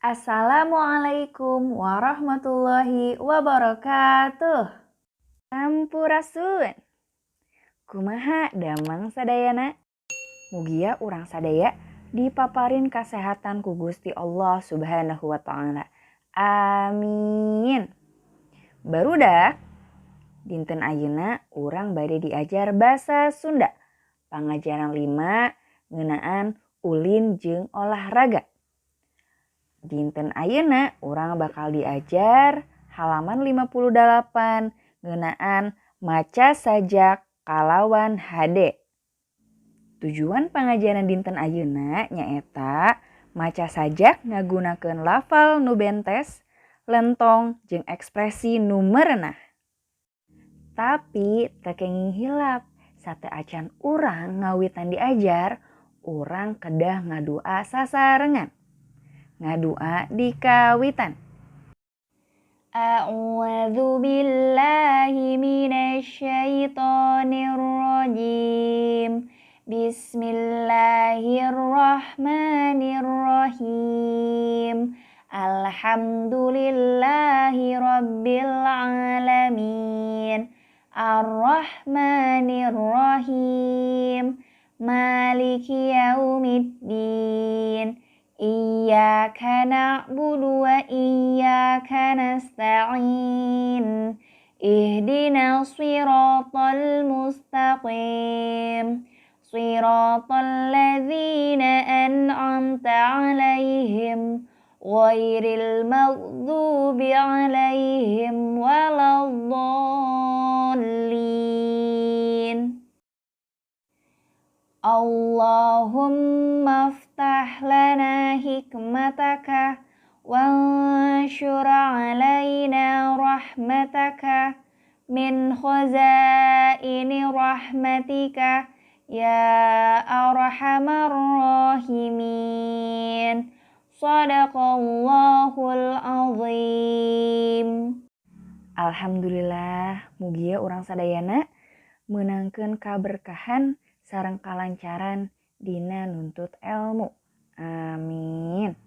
Assalamualaikum warahmatullahi wabarakatuh. Sampurasun. Kumaha damang sadayana? Mugia urang sadaya dipaparin kasehatan ku Gusti Allah Subhanahu wa taala. Amin. Barudak dinten ayeuna urang bade diajar basa Sunda. Pangajaran 5 ngeunaan ulin jeung olahraga. Dinten ayeuna urang bakal diajar halaman 58 ngeunaan maca sajak kalawan hade. Tujuan pangajaran dinten ayeuna nyaeta maca sajak ngagunakeun lafal nu bentes, lentong jeung ekspresi nu meureunah. Tapi teu kenging hilap, sate acan urang ngawitan diajar, urang kedah ngadua sasarengan. Ngadua di kawitan. A'udzu billahi minasyaitonir rajim. Bismillahirrahmanirrahim. Alhamdulillahi rabbil alamin. Ar-Rahmanir-Rahim. Maliki yaumiddin. Iyyaka na'budu wa iyyaka nasta'in. Ihdinas siratal mustaqim. Siratal ladzina an'amta 'alaihim ghairil maghdubi 'alaihim waladdallin. Allahumma aftah lana hikmataka wanshur alaina rahmataka min khazaini rahmatika ya arhamar rahimin. Shadaqallahul azim. Alhamdulillah, mugia urang sadayana meunangkeun kaberkahan sareng kalancaran dina nuntut ilmu. Amin.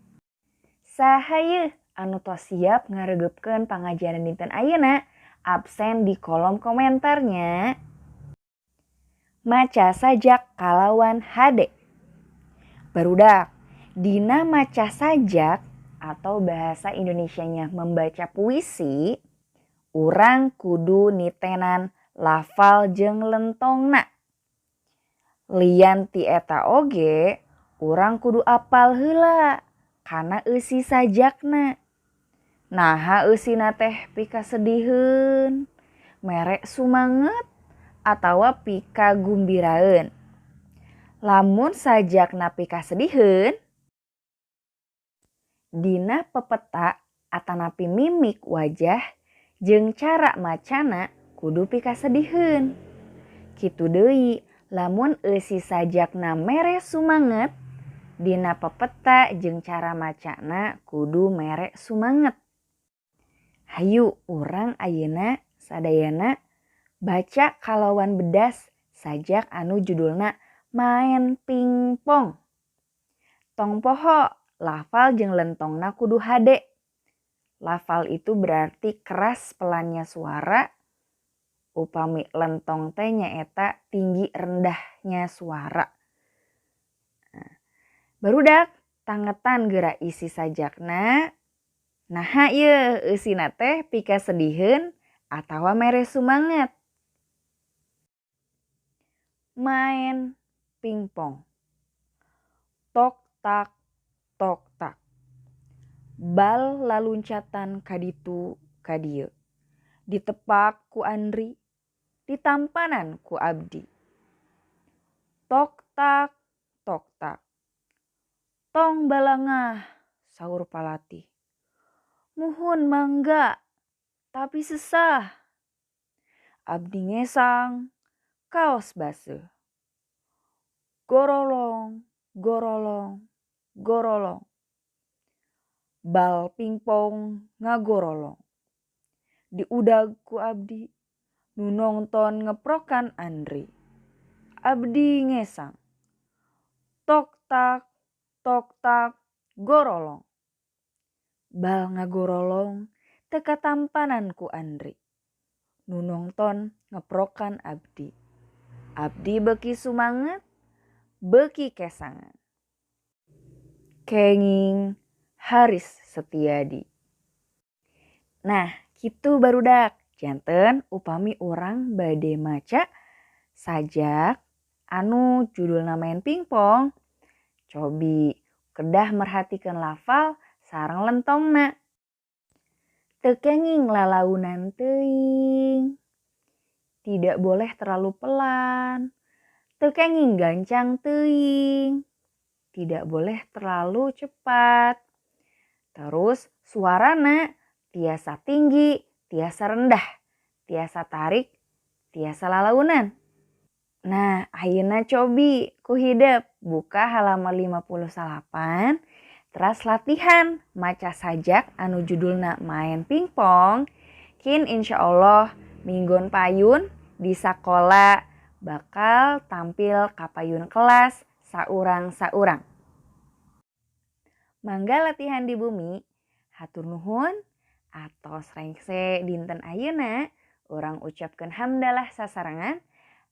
Sahayeus anu tos siap ngaregepkeun pangajaran dinten ayeuna, absen di kolom komentarnya. Maca sajak kalawan hade. Barudak, dina maca sajak atau bahasa Indonesianya membaca puisi, urang kudu nitenan lafal jeung lentongna. Lian ti eta oge, urang kudu apal heula kana eusi sajakna. Naha eusina teh pika sediheun, mere sumanget, atawa pika gumbiraeun. Lamun sajakna pika sediheun, dina pepeta atanapi mimik wajah jeung cara macana kudu pika sediheun. Kitu deui, lamun eusi sajakna mere sumanget, dina pepeta jeung cara macana kudu mere sumanget. Hayu urang ayeuna sadayana baca kalawan bedas sajak anu judulna Maen Pingpong. Tong poho lafal jeung lentongna kudu hade. Lafal itu berarti keras pelannya suara. Upami lentong teh nyaeta tinggi rendahnya suara. Barudak tangetan geura isi sajakna. Naha ieu eusina teh pika sediheun atawa mere sumanget. Maen pingpong. Tok tak tok tak. Bal laluncatan kaditu kadieu. Ditepak ku Andri, ditampanan ku Abdi. Tok tak tok tak. Tong balangah, saur palatih. Muhun mangga, tapi sesah. Abdi ngesang, kaos baseuh. Gorolong, gorolong, gorolong. Bal pingpong ngagorolong. Diudag ku Abdi, nu nongton ngeprokan Andri. Abdi ngesang. Tok tak, gorolong. bal ngagorolong teka tampananku Andri. Nu nongton ngeprokan abdi. Abdi beki sumanget, beki kesangan. Kenging Haris Setiadi. Nah, gitu barudak. Janten upami orang bade maca sajak anu judulna main pingpong. Cobi kedah merhatikan lafal sareng lentongna. Teu kenging lalaunan teuing. Tidak boleh terlalu pelan. Teu kenging gancang teuing. Tidak boleh terlalu cepat. Terus suarana tiasa tinggi, tiasa rendah, tiasa tarik, tiasa lalaunan. Nah, ayeuna cobi ku hidep buka halaman 58, teras latihan maca sajak anu judulna main pingpong. Kin insya Allah minggon payun di sakola bakal tampil kapayun kelas saurang-saurang. Mangga latihan di bumi, hatur nuhun, atos rengse dinten ayeuna urang ucapkeun hamdalah sasarangan.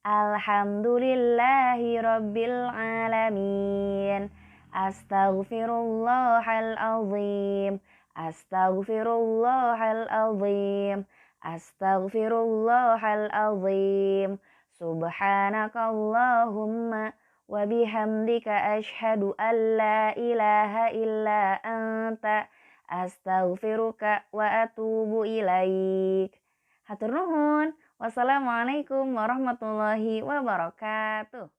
Alhamdulillahi rabbil alamin. Astaghfirullahalazim. Astaghfirullahalazim. Astaghfirullahalazim. Subhanakallahumma wa bihamdika asyhadu an la ilaha illa anta astaghfiruka wa atubu ilaik. Hatur nuhun. Wassalamualaikum warahmatullahi wabarakatuh.